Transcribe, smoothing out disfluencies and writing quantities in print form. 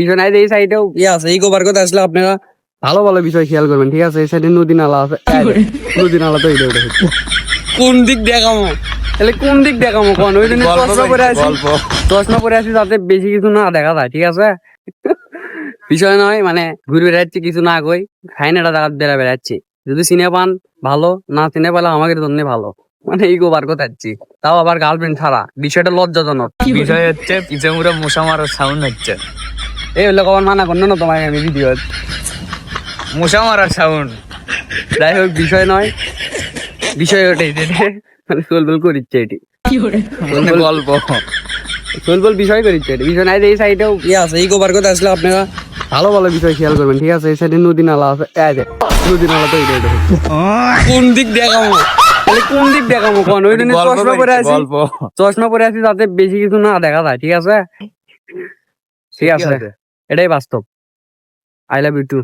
বিষয় নাই যে এই সাইডেও ইয়ে আছে, ইকো পার্ক আসলে আপনারা ভালো ভালো বিষয় খেয়াল করবেন, ঠিক আছে? এই সাইডে নদী নালা আছে, নদী নালা তো এটা কোন দিক দেখামো, তাহলে কোন দিক দেখামো কোন? ওই জন্য চশমা পরে আছি যাতে বেশি কিছু না দেখা যায়, ঠিক আছে? বিষয় নয়, মানে ঘুরে বেড়াচ্ছি কিছু না কই, খাই না একটা জায়গা বেড়া বেড়াচ্ছি। যদি চিনে পান ভালো, না চিনে পেলে আমাদের জন্য ভালো। মানে ইকো পার্ক যাচ্ছি, তাও আবার গার্লফ্রেন্ড ছাড়া, বিষয়টা লজ্জাজনক। বিষয় হচ্ছে পিছে মুড়ে মশা মারার সাউন্ড হচ্ছে, এই হলে কখন মানা করলো না তোমাকে আমি ভিডিও, মশা মারার সাউন্ড। যাই হোক বিষয় নয়, বিষয় ওটাই যে মানে সোলবল করিচ্ছে এটি, গল্প সোলবল বিষয় করিচ্ছে এটি। বিষয় নাই যে এই সাইডেও ইয়ে আছে, ইকো পার্ক আসলে আপনারা ভালো ভালো বিষয় খেয়াল করবেন, ঠিক আছে? এই সাইডে নদী নালা আছে, নদী নালা তো এটা কোন দিক দেখামো, তাহলে কোন দিক দেখামো কোন? ওই জন্য চশমা পরে আছি, চশমা পরে আছি যাতে বেশি কিছু না দেখা যায়, ঠিক আছে? ঠিক আছে, এটাই বাস্তব। I love you two.